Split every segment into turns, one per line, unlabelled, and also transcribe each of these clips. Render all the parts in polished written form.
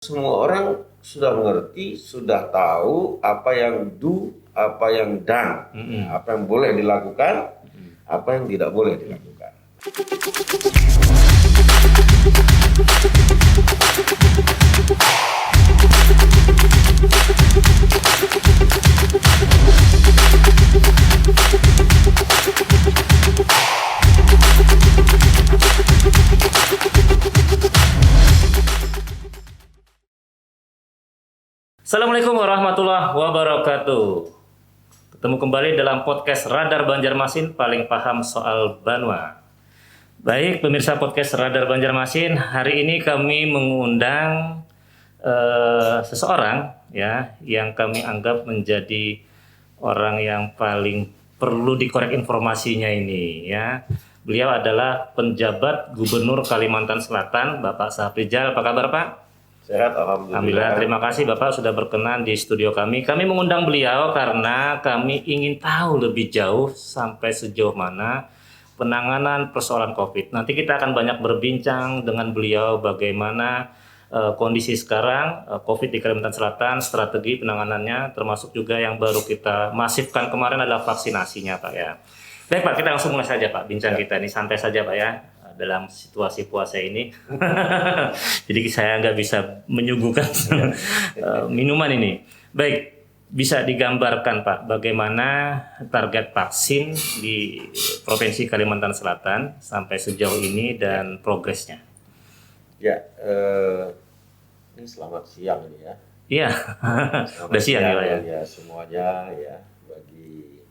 Semua orang sudah mengerti, sudah tahu apa yang do, apa yang done, apa yang boleh dilakukan, apa yang tidak boleh dilakukan.
Assalamualaikum warahmatullahi wabarakatuh. Ketemu kembali dalam podcast Radar Banjarmasin, paling paham soal Banua. Baik pemirsa podcast Radar Banjarmasin, hari ini kami mengundang seseorang ya yang kami anggap menjadi orang yang paling perlu dikorek informasinya ini ya. Beliau adalah penjabat Gubernur Kalimantan Selatan, Bapak Safrizal. Apa kabar Pak?
Sehat, alhamdulillah.
Alhamdulillah, terima kasih Bapak sudah berkenan di studio kami. Kami mengundang beliau karena kami ingin tahu lebih jauh sampai sejauh mana penanganan persoalan COVID. Nanti kita akan banyak berbincang dengan beliau bagaimana kondisi sekarang COVID di Kalimantan Selatan, strategi penanganannya, termasuk juga yang baru kita masifkan kemarin adalah vaksinasinya Pak ya. Baik Pak, kita langsung mulai saja Pak, bincang kita ini santai saja Pak ya. Dalam situasi puasa ini, jadi saya nggak bisa menyuguhkan minuman ini. Baik, bisa digambarkan Pak, bagaimana target vaksin di Provinsi Kalimantan Selatan sampai sejauh ini dan progresnya?
Ya, ini selamat siang ini ya.
Iya, udah siang ya.
Ya semuanya ya bagi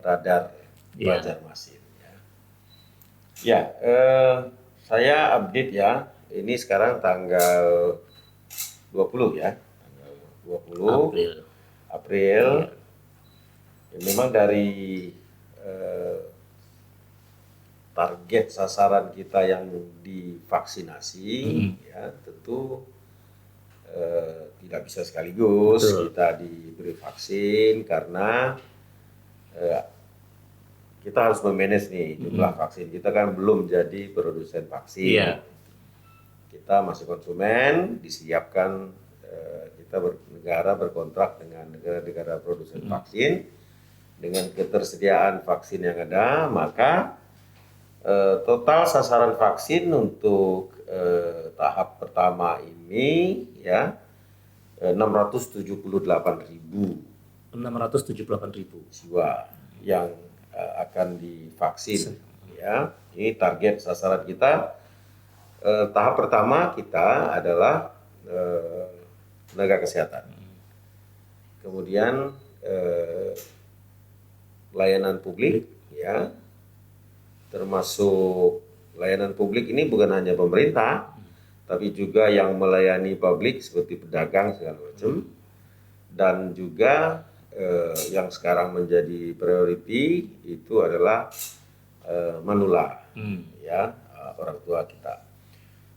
Radar Banjarmasin. Ya, saya update ya. Ini sekarang tanggal 20 ya. Tanggal 20 April. Ya, memang dari target sasaran kita yang divaksinasi ya tentu tidak bisa sekaligus kita diberi vaksin karena kita harus memanage nih jumlah vaksin. Kita kan belum jadi produsen vaksin.
Iya.
Kita masih konsumen, disiapkan kita negara berkontrak dengan negara-negara produsen vaksin. Dengan ketersediaan vaksin yang ada, maka total sasaran vaksin untuk tahap pertama ini ya 678.000 jiwa yang akan divaksin ya. Ini target sasaran kita. Tahap pertama kita adalah tenaga kesehatan. Kemudian layanan publik ya. Termasuk layanan publik ini bukan hanya pemerintah, tapi juga yang melayani publik seperti pedagang segala macam. Dan juga yang sekarang menjadi priority itu adalah manula ya, orang tua kita.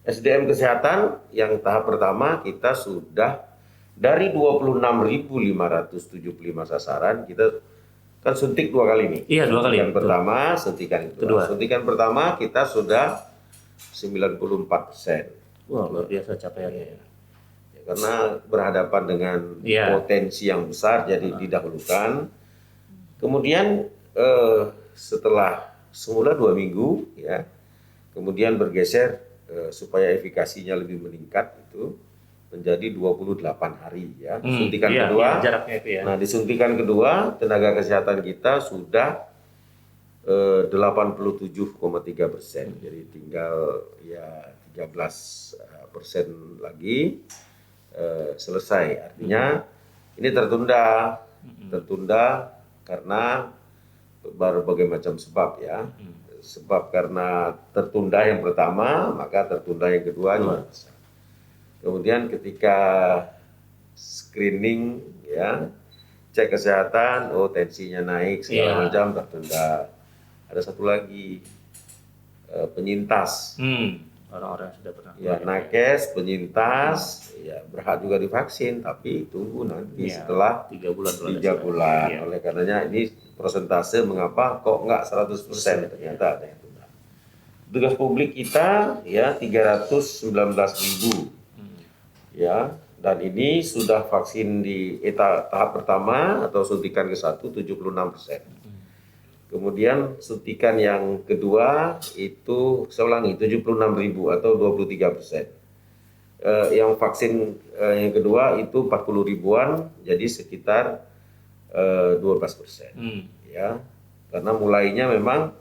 SDM kesehatan yang tahap pertama kita sudah dari 26.575 sasaran, kita kan suntik 2 kali nih.
Iya, 2 kali.
Suntikan pertama, suntikan kedua. Suntikan pertama kita sudah 94%.
Wah, luar biasa capaiannya.
Karena berhadapan dengan potensi yang besar, jadi didahulukan. Kemudian setelah semula 2 minggu, ya, kemudian bergeser supaya efikasinya lebih meningkat itu menjadi 28 hari, ya. Suntikan kedua.
Jaraknya itu ya.
Nah, di suntikan kedua tenaga kesehatan kita sudah 87,3%, jadi tinggal ya 13% lagi. Selesai, artinya ini tertunda karena berbagai macam sebab ya. Sebab karena tertunda yang pertama, maka tertunda yang kedua juga. Kemudian ketika screening ya, cek kesehatan, tensinya naik segala macam, tertunda. Ada satu lagi penyintas.
Orang-orang yang sudah pernah
nakes, penyintas ya berhak juga divaksin, tapi tunggu nanti setelah
3 bulan.
Oleh karenanya ini persentase mengapa kok nggak 100%, ternyata ada yang tunda. Tugas publik kita ya 319.000 ya. Dan ini sudah vaksin di tahap pertama atau suntikan ke-1 76%. Kemudian suntikan yang kedua itu saya ulangi 76.000 atau 23%. Yang vaksin yang kedua itu 40 ribuan, jadi sekitar 12%. Ya, karena mulainya memang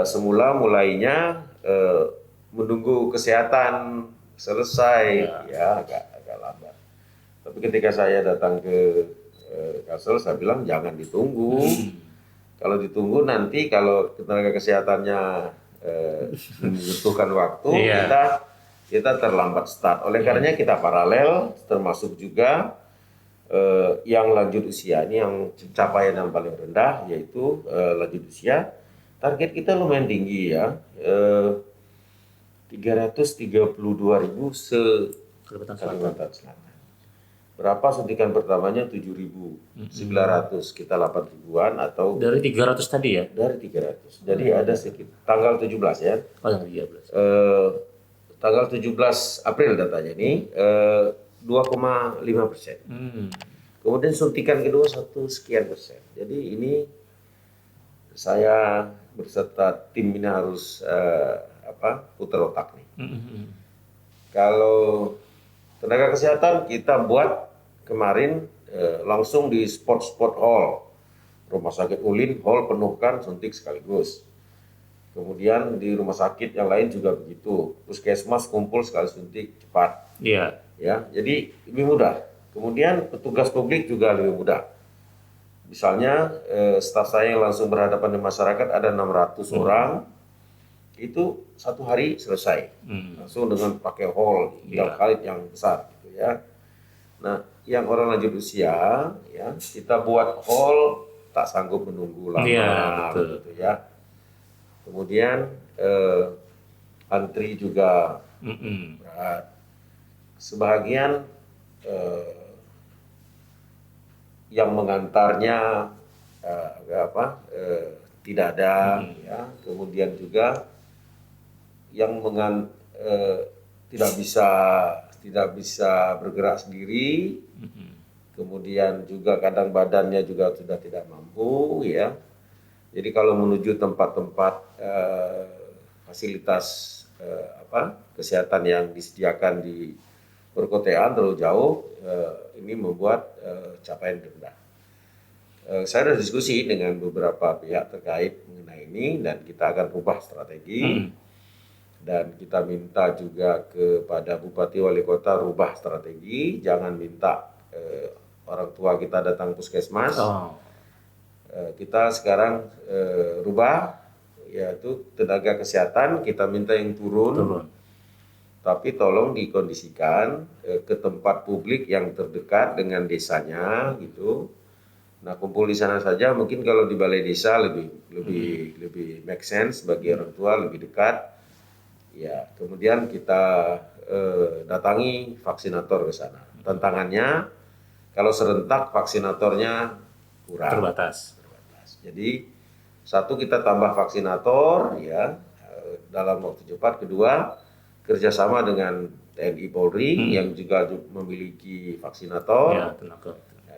semula mulainya menunggu kesehatan selesai, ya agak lambat. Tapi ketika saya datang ke Kalsel, saya bilang jangan ditunggu. Kalau ditunggu nanti kalau tenaga kesehatannya membutuhkan waktu, kita terlambat start. Oleh karenanya kita paralel, termasuk juga yang lanjut usia ini yang capaian yang paling rendah yaitu lanjut usia. Target kita lumayan tinggi ya, 332.000 Kalimantan Selatan. Berapa suntikan pertamanya 7.900, kita 8 ribuan atau
dari 300 tadi ya?
Dari 300. Jadi ada sekitar tanggal 17 ya.
Oh, yang 13.
Tanggal 17 April datanya ini 2,5%. Kemudian suntikan kedua 1% Jadi ini saya berserta tim ini harus putar otak nih. Kalau tenaga kesehatan kita buat kemarin langsung di sport hall, rumah sakit Ulin hall penuhkan suntik sekaligus. Kemudian di rumah sakit yang lain juga begitu, puskesmas kumpul sekali suntik cepat.
Iya.
Ya, jadi lebih mudah. Kemudian petugas publik juga lebih mudah. Misalnya staf saya yang langsung berhadapan dengan masyarakat ada 600 orang, itu satu hari selesai, langsung dengan pakai hall yang besar, gitu ya. Nah, yang orang lanjut usia, ya kita buat hall tak sanggup menunggu lama, gitu ya. Kemudian antri juga berat. Sebagian yang mengantarnya tidak ada, ya. Kemudian juga yang tidak bisa bergerak sendiri, kemudian juga kadang badannya juga sudah tidak mampu, ya. Jadi kalau menuju tempat-tempat fasilitas kesehatan yang disediakan di perkotaan terlalu jauh, ini membuat capaian rendah. Saya sudah diskusi dengan beberapa pihak terkait mengenai ini dan kita akan rubah strategi. Dan kita minta juga kepada Bupati Wali Kota rubah strategi, jangan minta orang tua kita datang puskesmas. Kita sekarang rubah, yaitu tenaga kesehatan kita minta yang turun. Tapi tolong dikondisikan ke tempat publik yang terdekat dengan desanya, gitu. Nah, kumpul di sana saja. Mungkin kalau di balai desa lebih make sense bagi orang tua, lebih dekat. Ya, kemudian kita datangi vaksinator ke sana. Tantangannya kalau serentak vaksinatornya kurang, terbatas. Jadi satu, kita tambah vaksinator ya dalam waktu cepat. Kedua, kerjasama dengan TNI Polri yang juga memiliki vaksinator. Ya,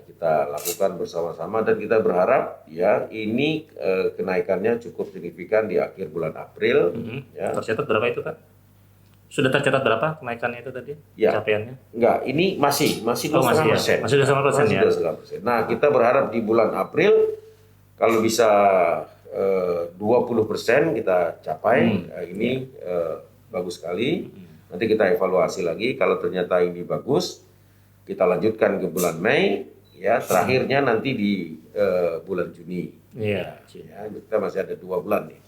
kita lakukan bersama-sama dan kita berharap ya ini kenaikannya cukup signifikan di akhir bulan April. Ya.
Tercatat berapa itu, Kak? Sudah tercatat berapa kenaikannya itu tadi?
Ya.
Capaiannya?
Enggak, ini masih 2,5%.
Masih 2,5% ya.
2,5%. Nah, kita berharap di bulan April kalau bisa 20% kita capai. Ini bagus sekali. Nanti kita evaluasi lagi. Kalau ternyata ini bagus, kita lanjutkan ke bulan Mei. Ya, terakhirnya nanti di bulan Juni.
Iya.
Ya, kita masih ada 2 bulan nih.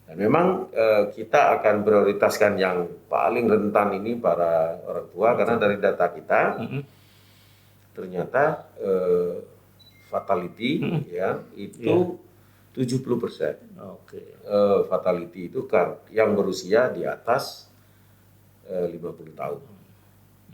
Dan memang kita akan prioritaskan yang paling rentan ini para orang tua karena dari data kita ternyata fatality ya itu 70%. Fatality itu kan yang berusia di atas 50 tahun.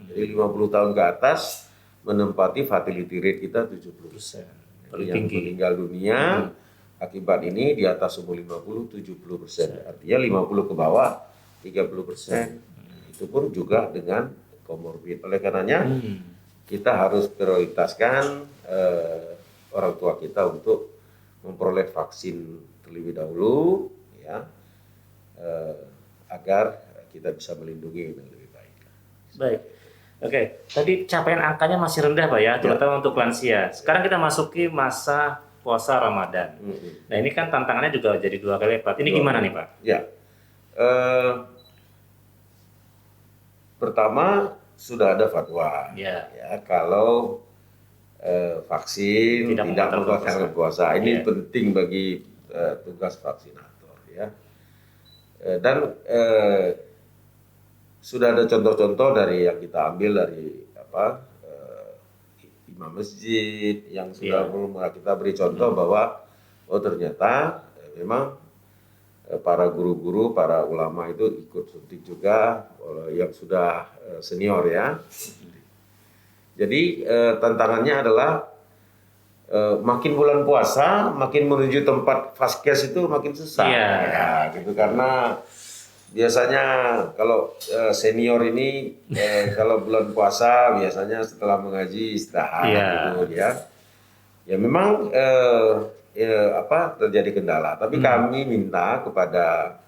Jadi 50 tahun ke atas menempati fatality rate kita 70%. Yang meninggal dunia akibat ini di atas umur 50 70%. Artinya 50 ke bawah 30%. Itu pun juga dengan komorbid. Oleh karenanya kita harus prioritaskan orang tua kita untuk memperoleh vaksin terlebih dahulu, ya, agar kita bisa melindungi dengan lebih baik.
Baik. Oke, tadi capaian angkanya masih rendah Pak ya, terutama untuk lansia. Sekarang kita masuki masa puasa Ramadan. Nah ini kan tantangannya juga jadi 2 kali lipat. Ini gimana nih Pak?
Ya, pertama sudah ada fatwa, ya kalau vaksin tidak membatalkan puasa. Ini penting bagi tugas vaksinator, ya. Dan sudah ada contoh-contoh dari yang kita ambil dari imam masjid yang sudah kita beri contoh bahwa ternyata memang para guru-guru, para ulama itu ikut suntik juga yang sudah senior, ya. Jadi tantangannya adalah makin bulan puasa, makin menuju tempat vaskes itu makin susah, ya, gitu, karena biasanya kalau senior ini kalau bulan puasa biasanya setelah mengaji istirahat, gitu, ya. Ya memang terjadi kendala. Tapi kami minta kepada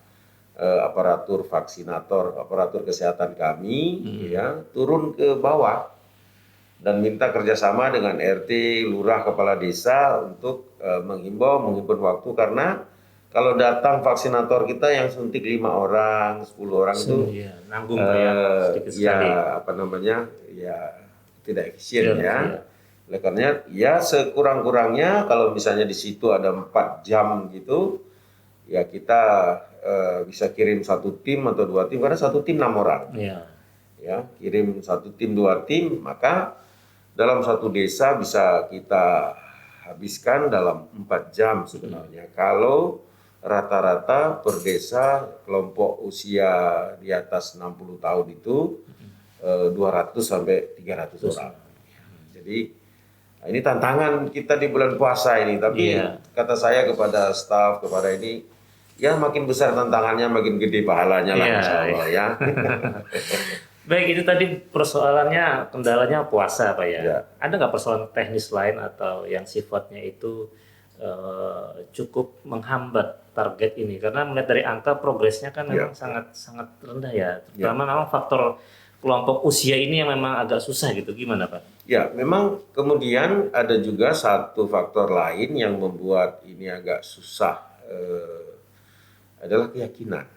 aparatur vaksinator, aparatur kesehatan kami, ya, turun ke bawah dan minta kerjasama dengan RT, lurah, kepala desa untuk menghimbau waktu, karena kalau datang vaksinator kita yang suntik 5 orang, 10 orang itu
nanggung sedikit sekali.
Ya tidak efisien, ya. Oleh karena ya sekurang-kurangnya kalau misalnya di situ ada 4 jam gitu, ya kita bisa kirim 1 tim atau 2 tim, karena 1 tim 6 orang. Ya, kirim 1 tim 2 tim, maka dalam 1 desa bisa kita habiskan dalam 4 jam sebenarnya. Kalau rata-rata per desa kelompok usia di atas 60 tahun itu 200 sampai 300 orang. Jadi ini tantangan kita di bulan puasa ini, tapi kata saya kepada staf, kepada ini, ya makin besar tantangannya makin gede pahalanya lah, insya Allah, ya.
Baik, itu tadi persoalannya, kendalanya puasa Pak ya. Ada nggak persoalan teknis lain atau yang sifatnya itu cukup menghambat target ini? Karena melihat dari angka progresnya kan memang sangat rendah ya. Terutama memang faktor kelompok usia ini yang memang agak susah gitu. Gimana Pak?
Ya, memang kemudian ada juga satu faktor lain yang membuat ini agak susah, adalah keyakinan.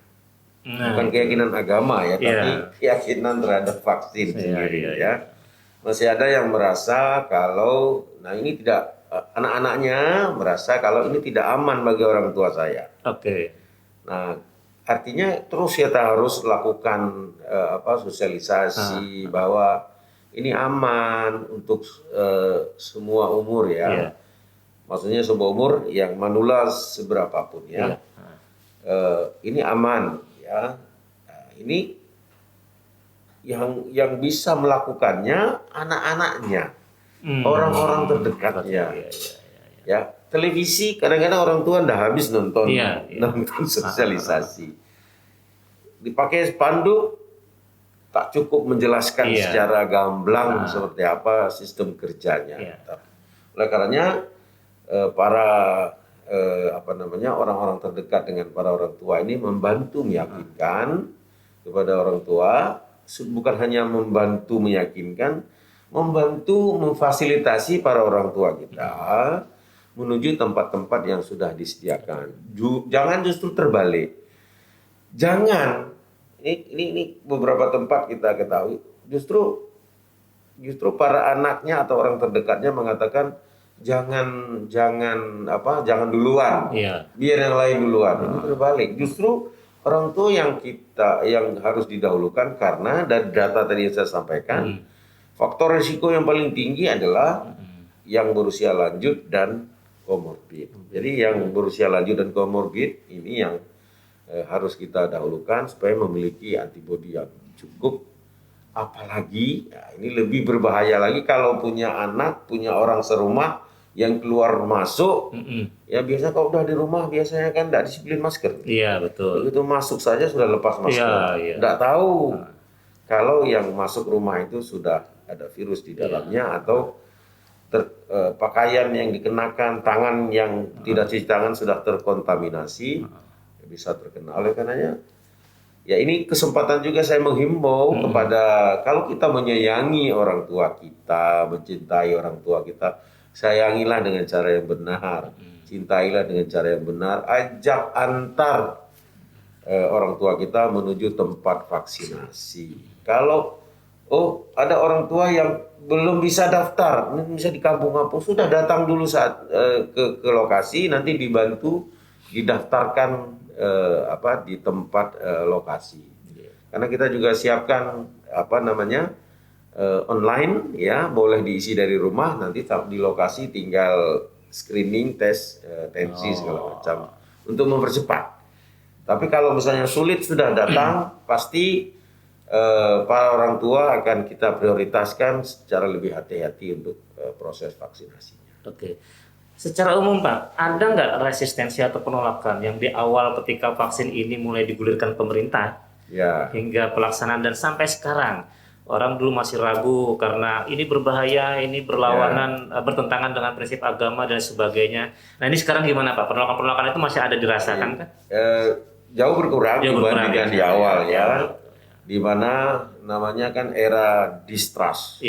Bukan keyakinan agama ya, tapi keyakinan terhadap vaksin sendiri, ya. Masih ada yang merasa kalau, ini tidak, anak-anaknya merasa kalau ini tidak aman bagi orang tua saya. Nah, artinya terus kita harus lakukan sosialisasi bahwa ini aman untuk semua umur, ya. Maksudnya semua umur yang manula seberapapun, ya. Ini aman, ya. Nah, ini yang bisa melakukannya anak-anaknya, orang-orang terdekatnya. Ya, televisi kadang-kadang orang tua ndak habis nonton sosialisasi. Dipakai spanduk tak cukup menjelaskan secara gamblang seperti apa sistem kerjanya. Oleh karenanya para orang-orang terdekat dengan para orang tua ini membantu meyakinkan kepada orang tua, bukan hanya membantu meyakinkan, membantu memfasilitasi para orang tua kita menuju tempat-tempat yang sudah disediakan. Jangan justru terbalik. Jangan. Ini beberapa tempat kita ketahui. Justru para anaknya atau orang terdekatnya mengatakan jangan duluan. Biar yang lain duluan. Ini terbalik. Justru orang tua yang harus didahulukan, karena dari data tadi yang saya sampaikan, faktor risiko yang paling tinggi adalah yang berusia lanjut dan komorbid. Jadi yang berusia lanjut dan komorbid ini yang harus kita dahulukan supaya memiliki antibodi yang cukup. Apalagi ini lebih berbahaya lagi kalau punya anak, punya orang serumah yang keluar masuk. Ya biasa kalau udah di rumah biasanya kan tidak disiplin masker.
Iya betul.
Begitu masuk saja sudah lepas masker. Tidak tahu kalau yang masuk rumah itu sudah ada virus di dalamnya atau pakaian yang dikenakan, tangan yang tidak cuci tangan sudah terkontaminasi, bisa terkena. Oleh karenanya, ya ini kesempatan juga saya menghimbau kepada kalau kita menyayangi orang tua kita, mencintai orang tua kita, sayangilah dengan cara yang benar, cintailah dengan cara yang benar, ajak antar orang tua kita menuju tempat vaksinasi. Kalau ada orang tua yang belum bisa daftar, bisa di kampung apa, sudah datang dulu saat ke lokasi, nanti dibantu didaftarkan di tempat lokasi. Karena kita juga siapkan online, ya boleh diisi dari rumah, nanti di lokasi tinggal screening, tes tensi segala macam untuk mempercepat. Tapi kalau misalnya sulit sudah datang, pasti para orang tua akan kita prioritaskan secara lebih hati-hati untuk proses vaksinasinya.
Oke. Secara umum Pak, ada nggak resistensi atau penolakan yang di awal ketika vaksin ini mulai digulirkan pemerintah hingga pelaksanaan dan sampai sekarang? Orang dulu masih ragu karena ini berbahaya, ini berlawanan, bertentangan dengan prinsip agama dan sebagainya. Nah ini sekarang gimana Pak? Penolakan-penolakan itu masih ada dirasakan kan?
Jauh berkurang dibandingkan di awal ya. Di mana namanya kan era distrust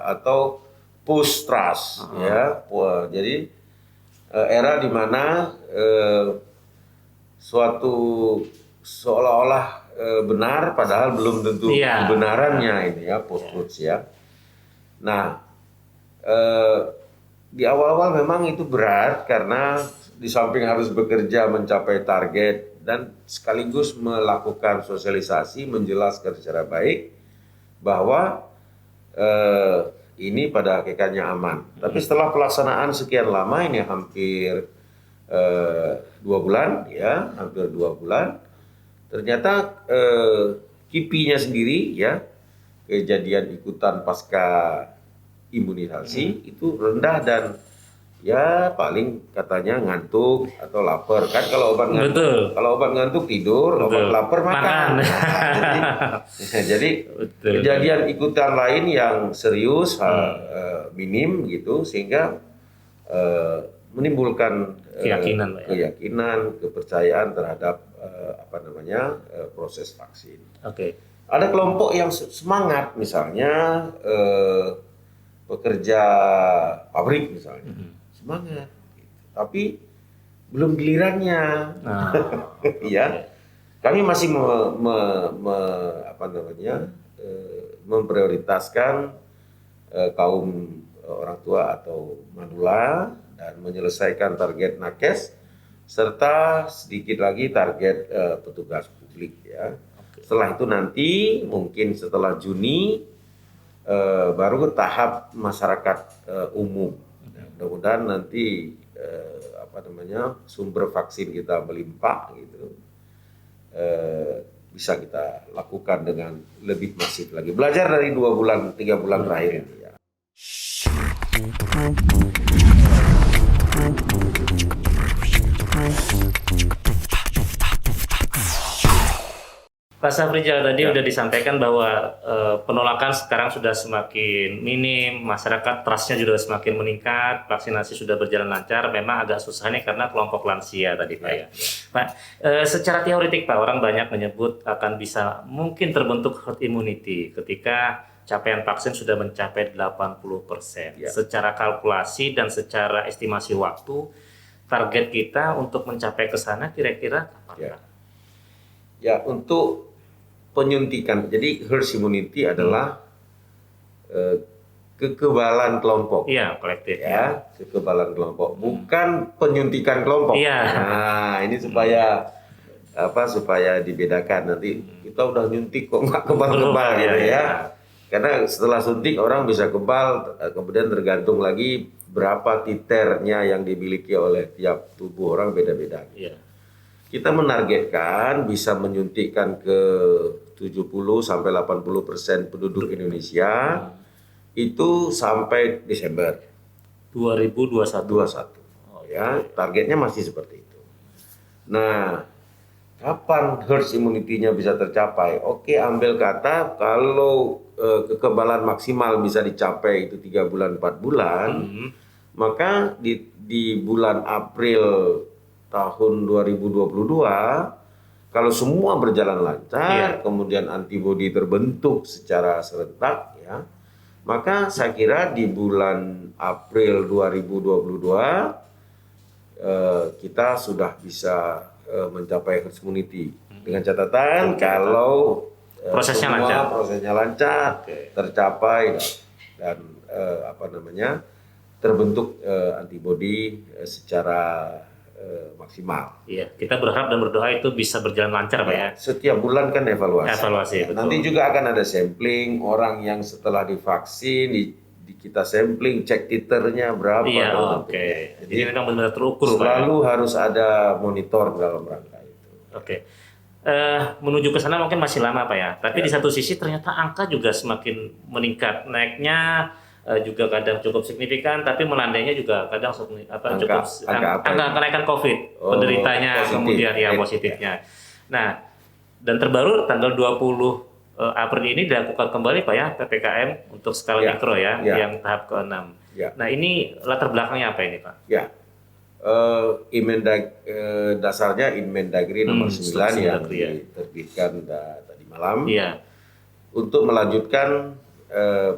atau push trust ya. Jadi era di mana suatu seolah-olah benar padahal belum tentu kebenarannya ini ya, post truth ya. Nah, di awal-awal memang itu berat karena di samping harus bekerja mencapai target dan sekaligus melakukan sosialisasi, menjelaskan secara baik bahwa ini pada hakikatnya aman. Tapi setelah pelaksanaan sekian lama, ini hampir 2 bulan ya, hampir 2 bulan, ternyata KIPI-nya sendiri ya, kejadian ikutan pasca imunisasi itu rendah dan ya paling katanya ngantuk atau lapar kan. Kalau obat ngantuk, kalau obat ngantuk tidur, obat lapar makan. Nah, jadi kejadian ikutan lain yang serius minim gitu, sehingga menimbulkan keyakinan, kepercayaan terhadap proses vaksin. Ada kelompok yang semangat, misalnya pekerja pabrik misalnya. Semangat, tapi belum gilirannya. Ya, kami masih memprioritaskan kaum orang tua atau manula dan menyelesaikan target nakes serta sedikit lagi target petugas publik ya. Setelah itu nanti mungkin setelah Juni baru ke tahap masyarakat umum. Mudah-mudahan nanti sumber vaksin kita melimpah gitu, bisa kita lakukan dengan lebih masif lagi. Belajar dari 2 bulan, 3 bulan terakhir ini ya.
Pak Safrijal tadi udah disampaikan bahwa penolakan sekarang sudah semakin minim, masyarakat trust-nya juga semakin meningkat, vaksinasi sudah berjalan lancar. Memang agak susah nih karena kelompok lansia tadi Pak ya. Pak, secara teoretik Pak, orang banyak menyebut akan bisa mungkin terbentuk herd immunity ketika capaian vaksin sudah mencapai 80%. Secara kalkulasi dan secara estimasi waktu, target kita untuk mencapai ke sana kira-kira kapan?
Ya, untuk penyuntikan, jadi herd immunity adalah kekebalan kelompok.
Iya, kolektif.
Ya, kekebalan kelompok, bukan penyuntikan kelompok.
Iya.
Nah, ini supaya dibedakan. Nanti kita udah nyuntik kok nggak kebal-kebal gitu ya. Karena setelah suntik orang bisa kebal, kemudian tergantung lagi berapa titernya yang dimiliki oleh tiap tubuh orang beda-beda. Kita menargetkan bisa menyuntikkan ke 70-80% penduduk Indonesia itu sampai Desember
2021.
Ya, targetnya masih seperti itu. Nah, Kapan herd immunity-nya bisa tercapai? Oke, ambil kata kalau kekebalan maksimal bisa dicapai itu 3 bulan 4 bulan, maka di bulan April tahun 2022 kalau semua berjalan lancar, kemudian antibodi terbentuk secara serentak, ya, maka saya kira di bulan April 2022 kita sudah bisa mencapai herd immunity dengan catatan kalau
Prosesnya
semua
lancar.
prosesnya lancar, tercapai dan apa namanya terbentuk antibodi secara maksimal.
Iya, kita berharap dan berdoa itu bisa berjalan lancar, Pak ya.
Setiap bulan kan evaluasi.
Evaluasi, betul.
Nanti juga akan ada sampling orang yang setelah divaksin, kita sampling, cek titernya berapa.
Iya,
dan
oke.
Jadi
Jadi memang benar-benar terukur, Pak.
selalu harus ada monitor dalam rangka itu.
Oke. Menuju ke sana mungkin masih lama, Pak ya. Tapi di satu sisi ternyata angka juga semakin meningkat. Naiknya juga kadang cukup signifikan, tapi melandainya juga kadang cukup angka kenaikan COVID penderitanya,
positif.
kemudian ya positifnya. Nah, dan terbaru tanggal 20 April ini dilakukan kembali Pak ya PPKM untuk skala mikro ya, yang tahap ke-6. Nah, ini latar belakangnya apa ini Pak?
Ya. Dasarnya Inmendagri nomor 9 yang diterbitkan tadi malam untuk melanjutkan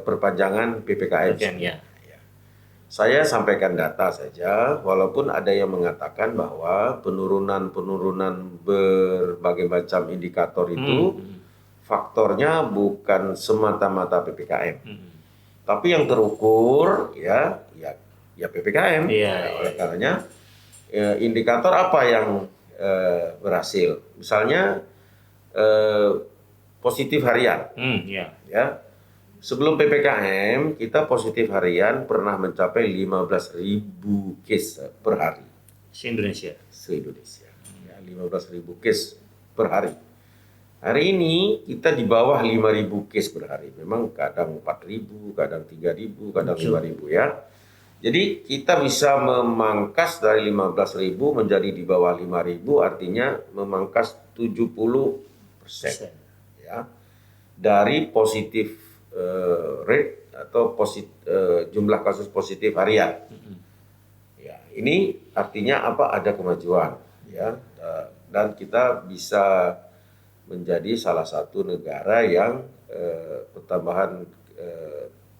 perpanjangan PPKM. Saya sampaikan data saja, walaupun ada yang mengatakan bahwa penurunan berbagai macam indikator itu faktornya bukan semata-mata PPKM, tapi yang terukur ya PPKM. Oleh karenanya indikator apa yang berhasil? Misalnya positif harian. Ya. Sebelum PPKM kita positif harian pernah mencapai 15.000 case per hari.
Se-Indonesia.
Ya, 15.000 case per hari. Hari ini kita di bawah 5.000 case per hari. Memang kadang 4.000, kadang 3.000, kadang 5.000 ya. Jadi kita bisa memangkas dari 15.000 menjadi di bawah 5.000, artinya memangkas 70% ya dari positif rate atau jumlah kasus positif harian. Ya, ini artinya apa? Ada kemajuan ya, dan kita bisa menjadi salah satu negara yang pertambahan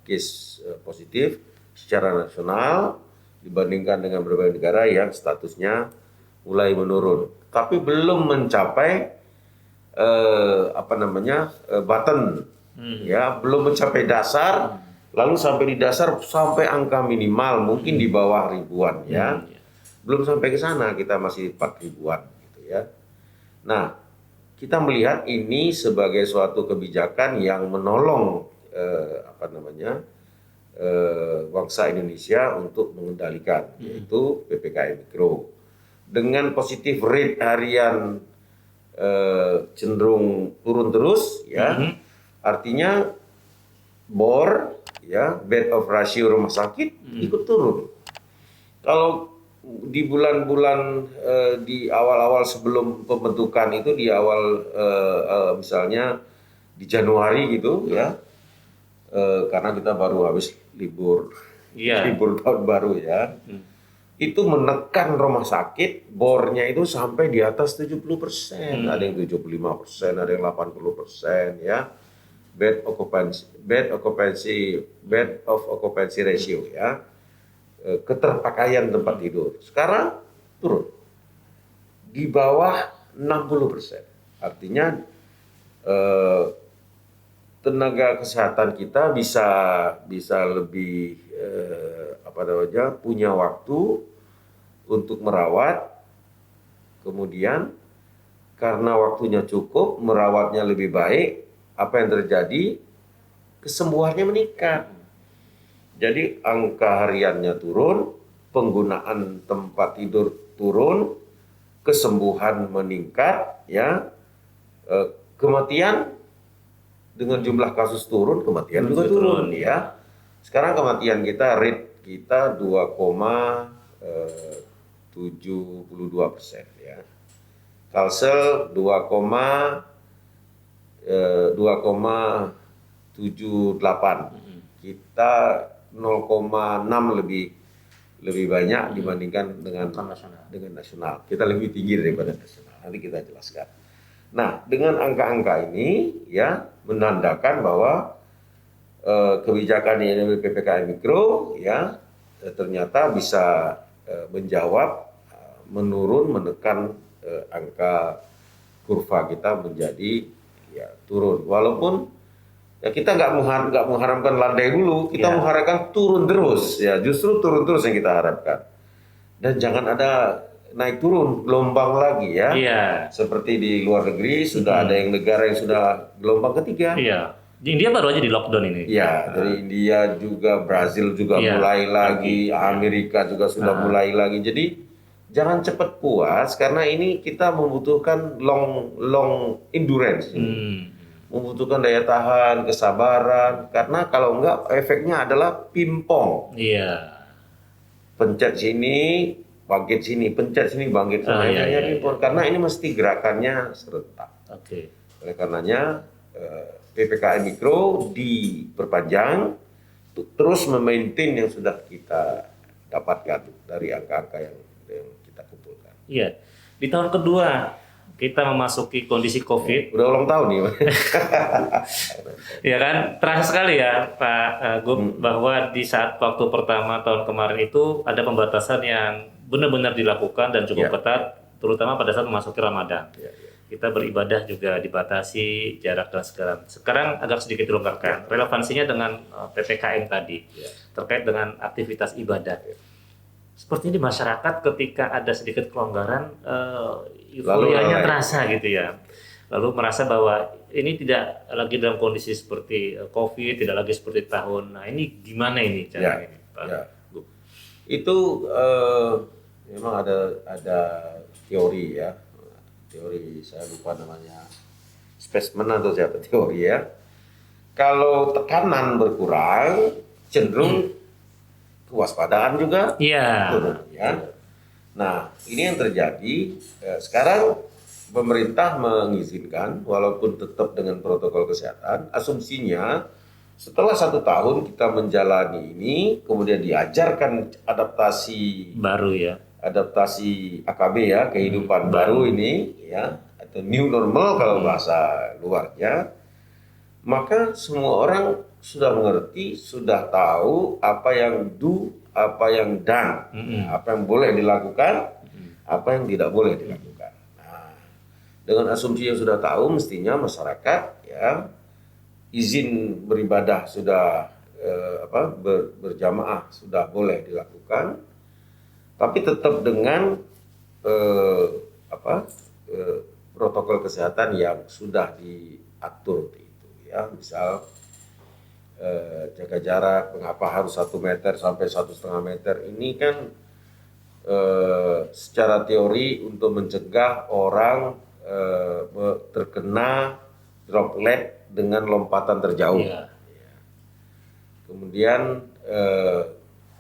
case positif secara nasional dibandingkan dengan berbagai negara yang statusnya mulai menurun, tapi belum mencapai button. Ya, belum mencapai dasar, lalu sampai di dasar sampai angka minimal mungkin di bawah ribuan ya. Belum sampai ke sana, kita masih 4 ribuan gitu ya. Nah, kita melihat ini sebagai suatu kebijakan yang menolong bangsa Indonesia untuk mengendalikan, yaitu PPKM Mikro. Dengan positif rate harian cenderung turun terus ya. Artinya BOR ya, bed of ratio rumah sakit ikut turun. Kalau di bulan-bulan di awal-awal sebelum pembentukan itu di awal misalnya di Januari gitu ya, karena kita baru habis libur tahun baru ya, itu menekan rumah sakit BOR-nya itu sampai di atas 70%, ada yang 75%, ada yang 80% ya. Bed of occupancy ratio ya, keterpakaian tempat tidur sekarang turun di bawah 60%. Artinya tenaga kesehatan kita bisa lebih punya waktu untuk merawat, kemudian karena waktunya cukup, merawatnya lebih baik. Apa yang terjadi? Kesembuhannya meningkat. Jadi angka hariannya turun, penggunaan tempat tidur turun, kesembuhan meningkat, ya, kematian dengan jumlah kasus turun, kematian juga turun, ya. Sekarang kematian kita rate kita 2,72%, ya. Kalsel 2,78. Kita 0,6 lebih banyak dibandingkan dengan nasional. Kita lebih tinggi daripada nasional. Nanti kita jelaskan. Nah, dengan angka-angka ini ya menandakan bahwa kebijakan ini PPKM Mikro ya ternyata bisa menjawab, menekan angka kurva kita menjadi ya turun. Walaupun ya kita nggak mengharapkan landai dulu, kita mengharapkan turun terus ya, justru turun terus yang kita harapkan. Dan jangan ada naik turun gelombang lagi ya. Seperti di luar negeri sudah ada yang negara yang sudah gelombang ketiga.
Di India baru aja di lockdown ini.
Dari India juga, Brazil juga mulai lagi, Amerika juga sudah mulai lagi. Jadi jangan cepat puas karena ini kita membutuhkan long endurance. Membutuhkan daya tahan, kesabaran, karena kalau enggak efeknya adalah pingpong. Pencet sini, bangkit sini, pencet sini, bangkit sana. Efeknya pingpong, karena ini mesti gerakannya serentak. Oleh karenanya PPKM Mikro diperpanjang terus memaintain yang sudah kita dapatkan dari angka-angka yang kita kumpulkan.
Di tahun kedua kita memasuki kondisi COVID.
Udah ulang tahun nih.
Ya kan, terasa sekali ya Pak Gub, bahwa di saat waktu pertama tahun kemarin itu ada pembatasan yang benar-benar dilakukan dan cukup ketat, terutama pada saat memasuki Ramadan. Kita beribadah juga dibatasi jarak dan segala. Sekarang agak sedikit dilonggarkan. Relevansinya dengan PPKM tadi terkait dengan aktivitas ibadah. Seperti di masyarakat ketika ada sedikit kelonggaran, euforianya terasa gitu ya. Lalu merasa bahwa ini tidak lagi dalam kondisi seperti COVID, tidak lagi seperti tahun. Nah ini gimana ini caranya ini, Pak?
Itu memang ada teori ya. Teori saya lupa namanya, Spaceman atau siapa teori ya. Kalau tekanan berkurang, cenderung kewaspadaan juga turun ya. Nah, ini yang terjadi. Sekarang pemerintah mengizinkan, walaupun tetap dengan protokol kesehatan, asumsinya setelah 1 tahun kita menjalani ini, kemudian diajarkan adaptasi
baru ya,
adaptasi AKB ya, kehidupan baru ini ya, atau new normal kalau bahasa luarnya, maka semua orang sudah mengerti, sudah tahu apa yang do, apa yang done, apa yang boleh dilakukan, apa yang tidak boleh dilakukan. Nah, dengan asumsi yang sudah tahu, mestinya masyarakat ya izin beribadah sudah berjamaah sudah boleh dilakukan, tapi tetap dengan protokol kesehatan yang sudah diatur itu ya, misal jaga jarak, mengapa harus 1 meter sampai 1,5 meter, ini kan secara teori untuk mencegah orang terkena droplet dengan lompatan terjauh. Kemudian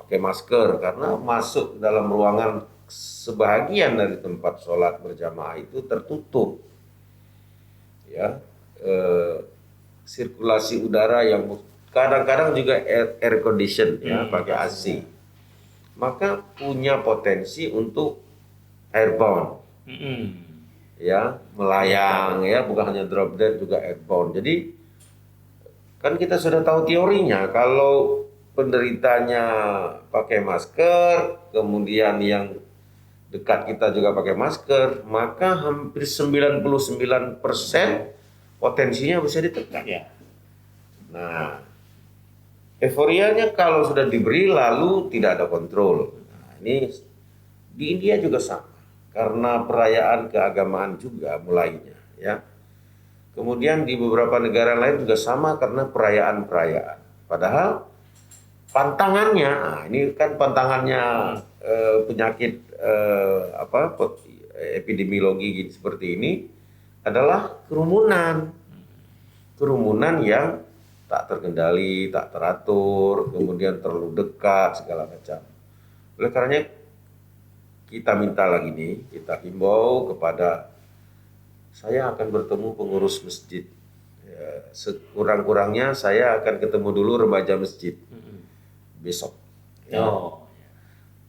pakai masker, karena masuk dalam ruangan sebahagian dari tempat sholat berjamaah itu tertutup ya, sirkulasi udara yang kadang-kadang juga air condition ya, pakai AC, maka punya potensi untuk airborne ya, melayang ya, bukan hanya drop dead, juga airborne. Jadi kan kita sudah tahu teorinya, kalau penderitanya pakai masker, kemudian yang dekat kita juga pakai masker, maka hampir 99% potensinya bisa ditekan. Nah, euforianya kalau sudah diberi lalu tidak ada kontrol. Nah, ini di India juga sama, karena perayaan keagamaan juga mulainya ya. Kemudian di beberapa negara lain juga sama karena perayaan-perayaan. Padahal pantangannya, nah ini kan pantangannya penyakit epidemiologi seperti ini adalah kerumunan yang tak terkendali, tak teratur, kemudian terlalu dekat segala macam. Oleh karenanya kita minta lagi nih, kita himbau kepada saya akan bertemu pengurus masjid. Ya, sekurang-kurangnya saya akan ketemu dulu remaja masjid besok. Ya,
Oh,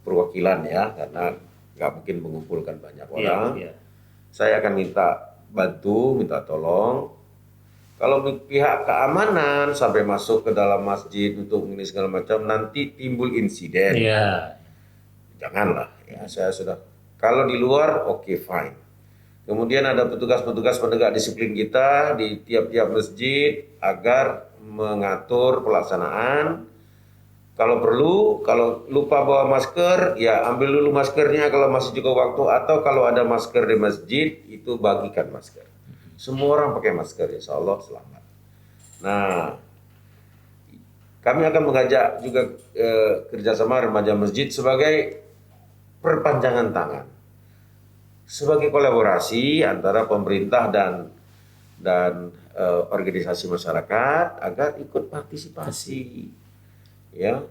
perwakilan ya, karena nggak mungkin mengumpulkan banyak
iya,
orang.
iya.
Saya akan minta bantu, minta tolong. Kalau pihak keamanan sampai masuk ke dalam masjid untuk ini segala macam, nanti timbul insiden.
Iya.
Janganlah. Ya, saya sudah. Kalau di luar, oke, fine. Kemudian ada petugas-petugas penegak disiplin kita di tiap-tiap masjid agar mengatur pelaksanaan. Kalau perlu, kalau lupa bawa masker, ya ambil dulu maskernya kalau masih cukup waktu. Atau kalau ada masker di masjid, itu bagikan masker. Semua orang pakai masker, insya Allah selamat. Nah, kami akan mengajak juga kerjasama remaja masjid sebagai perpanjangan tangan, sebagai kolaborasi antara pemerintah dan organisasi masyarakat agar ikut partisipasi, ya.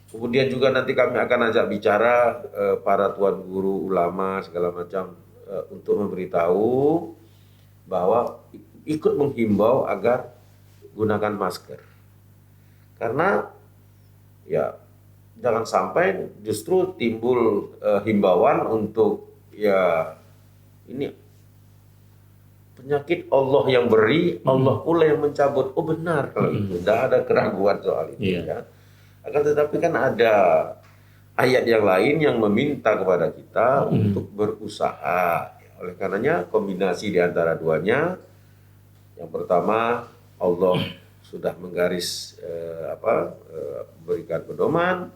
Kemudian juga nanti kami akan ajak bicara para tuan guru, ulama segala macam untuk memberitahu bahwa ikut menghimbau agar gunakan masker. Karena ya jangan sampai justru timbul himbauan untuk ya ini penyakit Allah yang beri, Allah pula yang mencabut. Oh benar kalau itu, tidak ada keraguan soal itu ya. Akan tetapi kan ada ayat yang lain yang meminta kepada kita untuk berusaha. Oleh karenanya kombinasi di antara duanya, yang pertama Allah sudah menggaris berikan pedoman,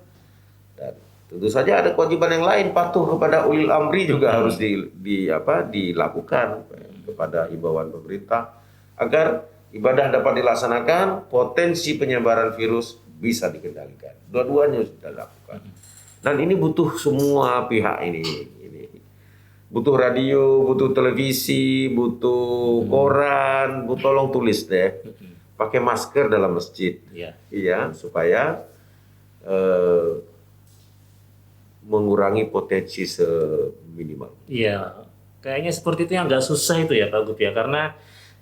dan tentu saja ada kewajiban yang lain, patuh kepada ulil amri juga harus dilakukan kepada himbauan pemerintah agar ibadah dapat dilaksanakan, potensi penyebaran virus bisa dikendalikan. Dua-duanya sudah dilakukan. Dan ini butuh semua pihak ini. Butuh radio, butuh televisi, butuh koran, butuh tolong tulis deh. Pakai masker dalam masjid. Iya, supaya mengurangi potensi seminimal.
Iya, kayaknya seperti itu yang nggak susah itu ya Pak Gup ya, karena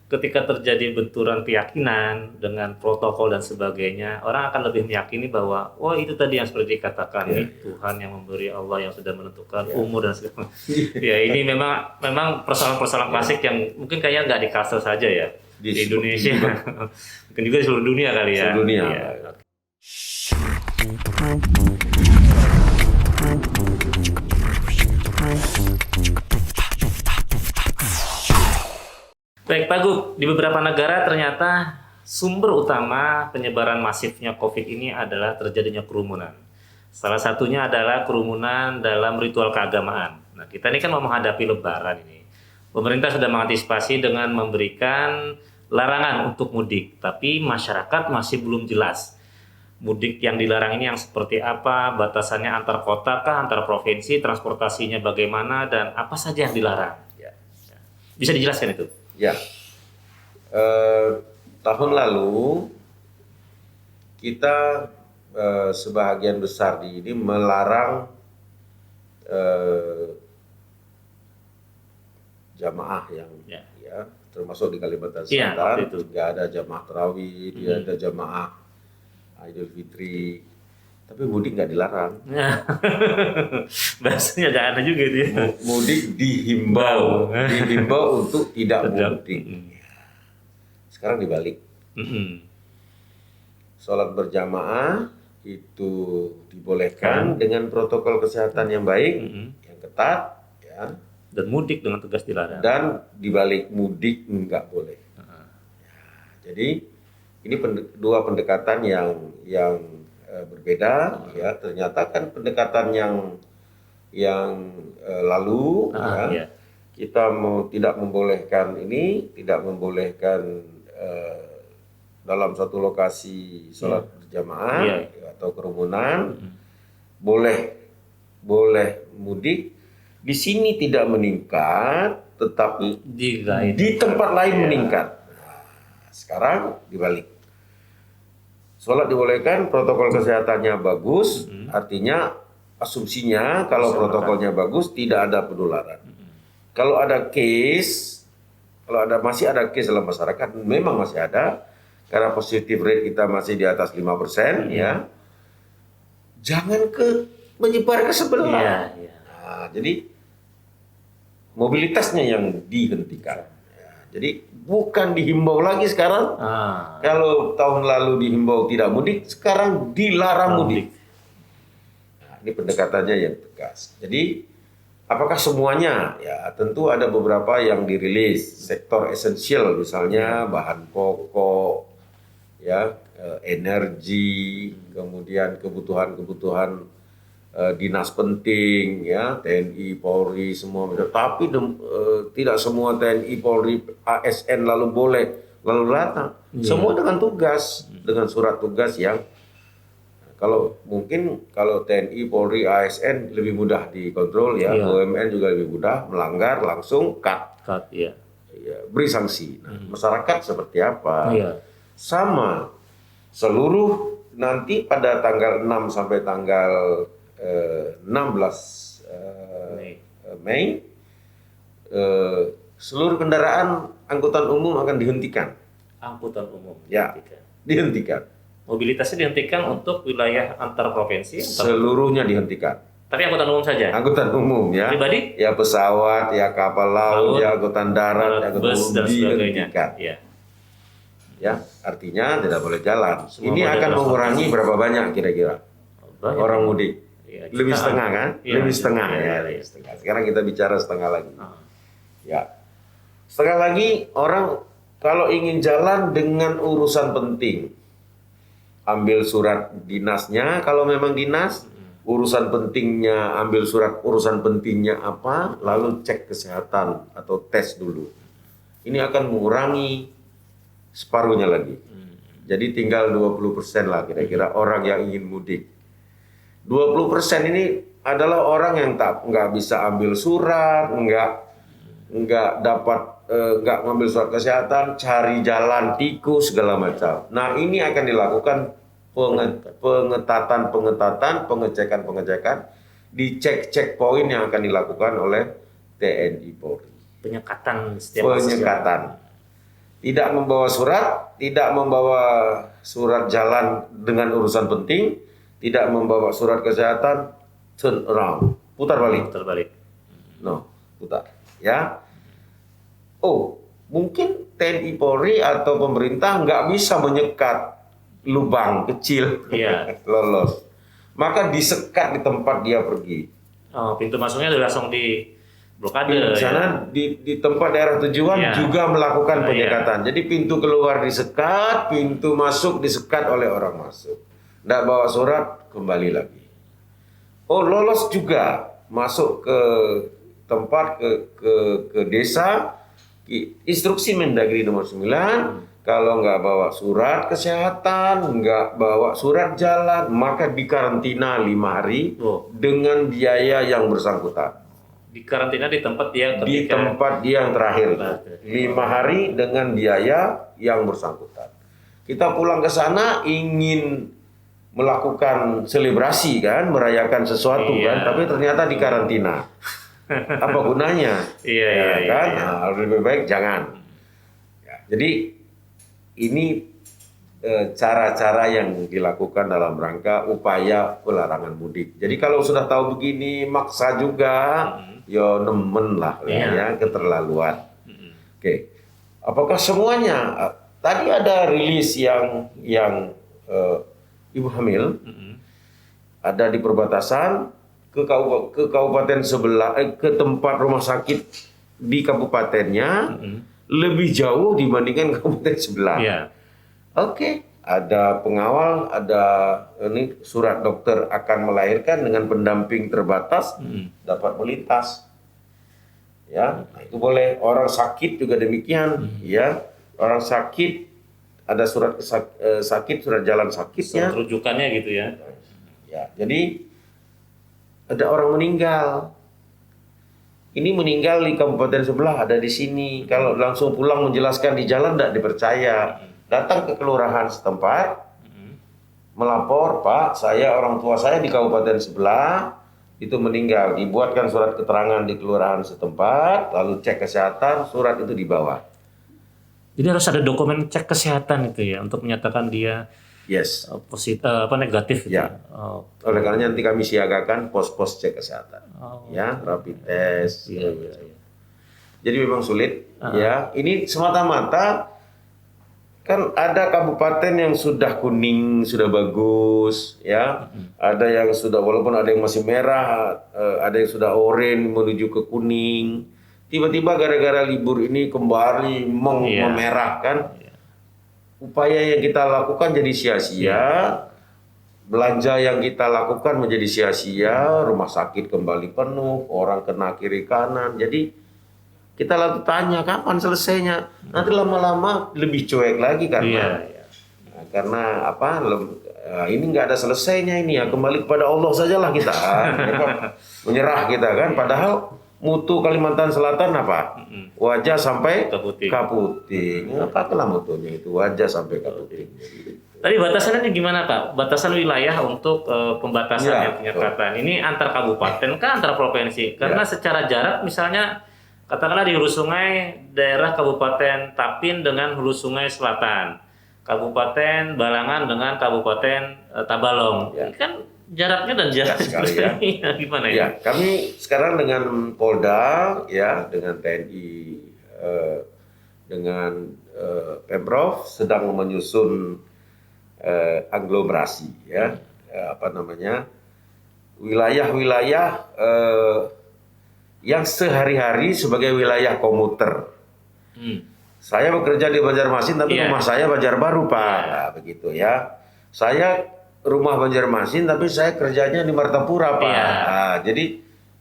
ketika terjadi benturan keyakinan dengan protokol dan sebagainya, orang akan lebih meyakini bahwa, oh itu tadi yang seperti dikatakan, ini Tuhan yang memberi, Allah yang sudah menentukan umur dan segala macam. Ya ini memang persoalan-persoalan klasik yang mungkin kayaknya nggak di Kalsel saja ya, di Indonesia, mungkin juga di seluruh dunia kali ya.
Seluruh dunia.
Ya. Baik Pak Gup, di beberapa negara ternyata sumber utama penyebaran masifnya COVID ini adalah terjadinya kerumunan. Salah satunya adalah kerumunan dalam ritual keagamaan. Nah, kita ini kan mau menghadapi Lebaran ini. Pemerintah sudah mengantisipasi dengan memberikan larangan untuk mudik, tapi masyarakat masih belum jelas. Mudik yang dilarang ini yang seperti apa, batasannya antar kota kah, antar provinsi, transportasinya bagaimana, dan apa saja yang dilarang. Bisa dijelaskan itu?
Ya, tahun lalu kita sebahagian besar di ini melarang jamaah yang termasuk di Kalimantan Selatan, tidak ada jamaah tarawih, tidak ada jamaah Idul Fitri, tapi mudik nggak dilarang.
Bahasanya nggak ada juga itu.
Mudik dihimbau untuk tidak mudik. Sekarang dibalik. Sholat berjamaah itu dibolehkan dengan protokol kesehatan yang baik, yang ketat, ya.
Dan mudik dengan tegas dilarang.
Dan dibalik, mudik nggak boleh. Jadi ini dua pendekatan yang berbeda, ya. Ternyata kan pendekatan yang lalu, kita tidak membolehkan dalam satu lokasi sholat berjamaah atau kerumunan, boleh mudik. Di sini tidak meningkat, tetapi di tempat lain meningkat. Nah, sekarang dibalik. Sholat dibolehkan, protokol kesehatannya bagus, artinya asumsinya kalau protokolnya bagus tidak ada penularan. Kalau ada case Kalau masih ada case dalam masyarakat, memang masih ada, karena positif rate kita masih di atas 5%, ya. Jangan menyebar ke sebelah.
Iya, iya.
Nah, jadi mobilitasnya yang dihentikan. Ya, jadi bukan dihimbau lagi sekarang. Kalau tahun lalu dihimbau tidak mudik, sekarang dilarang mudik. Nah, ini pendekatannya yang tegas. Jadi apakah semuanya? Ya, tentu ada beberapa yang dirilis. Sektor esensial misalnya bahan pokok, ya, energi, kemudian kebutuhan-kebutuhan dinas penting, ya, TNI, Polri, semua. Tapi tidak semua TNI, Polri, ASN lalu boleh lalu datang. Semua dengan tugas, dengan surat tugas yang kalau TNI, Polri, ASN lebih mudah dikontrol, ya, BUMN juga lebih mudah, melanggar langsung cut, ya, beri sanksi. Nah, masyarakat seperti apa? Sama, seluruh nanti pada tanggal 6 sampai tanggal 16 Mei, seluruh kendaraan angkutan umum akan dihentikan.
Angkutan umum.
Ya, dihentikan.
Mobilitasnya dihentikan untuk wilayah antar provinsi.
Seluruhnya dihentikan.
Tapi angkutan umum saja.
Angkutan umum, ya.
Pribadi?
Ya, pesawat, ya kapal laut, ya angkutan darat, ya angkutan
bus
umum
dan sebagainya.
dihentikan. Ya, artinya tidak boleh jalan.
Semua
ini akan mengurangi berapa banyak kira-kira orang mudik? Lebih setengah kan? Lebih setengah, ya. Sekarang kita bicara setengah lagi. Ya, setengah lagi orang kalau ingin jalan dengan urusan penting, ambil surat dinasnya. Kalau memang dinas, urusan pentingnya ambil surat urusan pentingnya apa, lalu cek kesehatan atau tes dulu. Ini akan mengurangi separuhnya lagi. Jadi tinggal 20% lah kira-kira orang yang ingin mudik. 20% ini adalah orang yang nggak bisa ambil surat, nggak dapat, nggak ngambil surat kesehatan, cari jalan tikus segala macam. Nah, ini akan dilakukan pengecekan, dicek checkpoint yang akan dilakukan oleh TNI Polri.
Penyekatan setiap
penyekatan. Tidak membawa surat jalan dengan urusan penting, tidak membawa surat kesehatan, turn around, putar balik. No, putar. Ya. Oh, mungkin TNI Polri atau pemerintah nggak bisa menyekat lubang kecil, lolos. Maka disekat di tempat dia pergi.
Oh, pintu masuknya sudah langsung di blokade.
Di sana, di tempat daerah tujuan juga melakukan penyekatan. Jadi pintu keluar disekat, pintu masuk disekat oleh orang masuk. Nggak bawa surat, kembali lagi. Oh, lolos juga, masuk ke tempat, ke desa, instruksi Mendagri nomor 9, kalau nggak bawa surat kesehatan, nggak bawa surat jalan, maka dikarantina 5 hari dengan biaya yang bersangkutan.
Dikarantina di tempat dia
di tempat dia yang terakhir, 5 hari dengan biaya yang bersangkutan. Kita pulang ke sana ingin melakukan selebrasi kan, merayakan sesuatu kan, tapi ternyata di karantina. Apa gunanya? Kan? Nah, lebih baik jangan. Ya, jadi ini cara-cara yang dilakukan dalam rangka upaya pelarangan mudik. Jadi kalau sudah tahu begini maksa juga, ya nemen lah, ya keterlaluan. Oke. Apakah semuanya? Tadi ada rilis yang ibu hamil ada di perbatasan ke kabupaten sebelah, ke tempat rumah sakit di kabupatennya lebih jauh dibandingkan kabupaten sebelah. Oke, ada pengawal, ada ini surat dokter akan melahirkan dengan pendamping terbatas dapat melintas. Ya, nah itu boleh. Orang sakit juga demikian, ya. Orang sakit ada surat sakit, surat jalan sakitnya.
Surat rujukannya gitu ya.
Ya, jadi ada orang meninggal. Ini meninggal di kabupaten sebelah, ada di sini. Kalau langsung pulang menjelaskan di jalan tidak dipercaya. Datang ke kelurahan setempat, melapor, Pak, orang tua saya di kabupaten sebelah itu meninggal. Dibuatkan surat keterangan di kelurahan setempat, lalu cek kesehatan, surat itu dibawa.
Jadi harus ada dokumen cek kesehatan itu ya untuk menyatakan dia
Yes.
negatif gitu.
Ya.
Oh,
Oleh karena nanti kami siagakan pos-pos cek kesehatan.
oh,
Ya, rapid test.
iya, iya, iya.
Jadi memang sulit ya. Ini semata-mata kan ada kabupaten yang sudah kuning, sudah bagus ya. Ada yang sudah, walaupun ada yang masih merah, ada yang sudah oranye menuju ke kuning. Tiba-tiba gara-gara libur ini kembali
Iya.
memerah kan. Upaya yang kita lakukan jadi sia-sia. Belanja yang kita lakukan menjadi sia-sia, rumah sakit kembali penuh, orang kena kiri kanan. Jadi kita lalu tanya kapan selesainya. Nanti lama-lama lebih cuek lagi karena
Iya.
karena apa? Ini nggak ada selesainya ini ya, kembali kepada Allah sajalah kita. Menyerah kita kan. Padahal mutu Kalimantan Selatan apa? Wajah sampai
Kaputing.
kaputing. Apakah mutunya itu wajah sampai kaputing.
Tadi batasannya gimana Pak? Batasan wilayah untuk pembatasan
Ya,
yang penyekatan. Ini antar kabupaten kah antar provinsi? Karena secara jarak misalnya katakanlah di hulu sungai daerah Kabupaten Tapin dengan hulu sungai selatan, Kabupaten Balangan dengan Kabupaten Tabalong.
Ya.
Ini kan jaraknya dan jarak
sekali ya.
Iya, gimana ya?
Ya, kami sekarang dengan Polda, ya, dengan TNI, dengan Pemprov sedang menyusun aglomerasi, ya, wilayah-wilayah yang sehari-hari sebagai wilayah komuter. Saya bekerja di Banjarmasin, tapi
Iya.
rumah saya Banjarbaru, Pak. Nah, begitu ya. Saya rumah Banjarmasin, tapi saya kerjanya di Martapura, Pak.
Iya.
Nah, jadi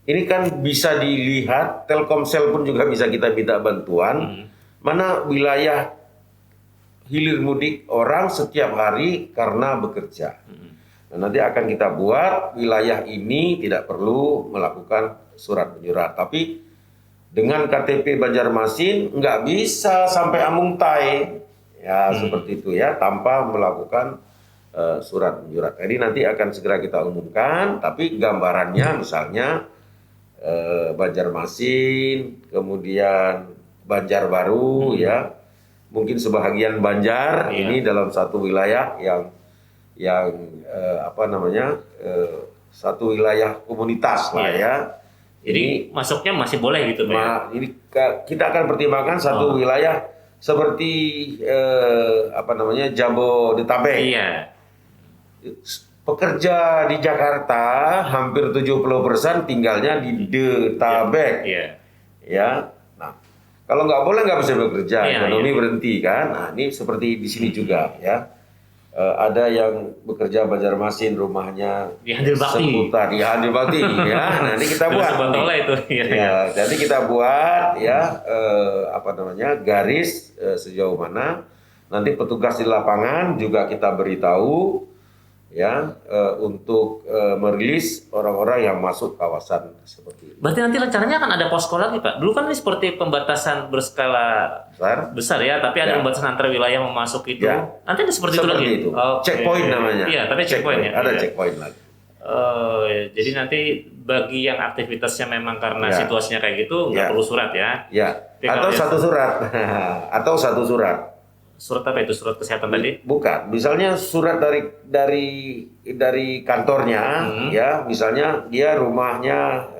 ini kan bisa dilihat, Telkomsel pun juga bisa kita minta bantuan. Mana wilayah hilir mudik orang setiap hari karena bekerja. Nah, nanti akan kita buat wilayah ini tidak perlu melakukan surat menyurat, tapi dengan KTP Banjarmasin nggak bisa sampai Amungtai, ya seperti itu ya, tanpa melakukan surat menyurat. Jadi nanti akan segera kita umumkan, tapi gambarannya misalnya Banjarmasin, kemudian Banjarbaru, ya, mungkin sebahagian Banjar ini dalam satu wilayah yang satu wilayah komunitas lah ya.
Jadi masuknya masih boleh gitu, Pak?
Ini kita akan pertimbangkan satu wilayah seperti Jabodetabek.
Iya.
Pekerja di Jakarta hampir 70% tinggalnya di Detabek.
Iya.
Ya. Nah, kalau nggak boleh nggak bisa bekerja,
Iya,
ekonomi
iya.
berhenti kan. Nah, ini seperti di sini juga ya. Ada yang bekerja Banjarmasin, rumahnya
Di Handil Bakti.
seputar di Handil Bakti ya. Nanti kita buat.
Sebetulnya itu.
Ya, jadi kita buat ya garis sejauh mana. Nanti petugas di lapangan juga kita beritahu ya untuk merilis orang-orang yang masuk kawasan seperti itu.
Berarti nanti rencananya akan ada posko lagi, Pak? Dulu kan ini seperti pembatasan berskala besar ya, tapi ada
Ya.
pembatasan antar wilayah memasuk itu.
Ya.
Nanti ada seperti itu lagi?
Itu.
Oke.
Checkpoint namanya.
Iya, tapi checkpoint ya.
Ada
Iya.
checkpoint lagi.
Ya. Jadi nanti bagi yang aktivitasnya memang karena
Ya.
situasinya kayak gitu, nggak
Ya.
dari surat ya.
Ya.
Tapi
Atau
kalau
satu surat. Atau satu surat.
Surat apa itu? Surat kesehatan tadi?
Bukan, misalnya surat dari kantornya, ya, misalnya dia rumahnya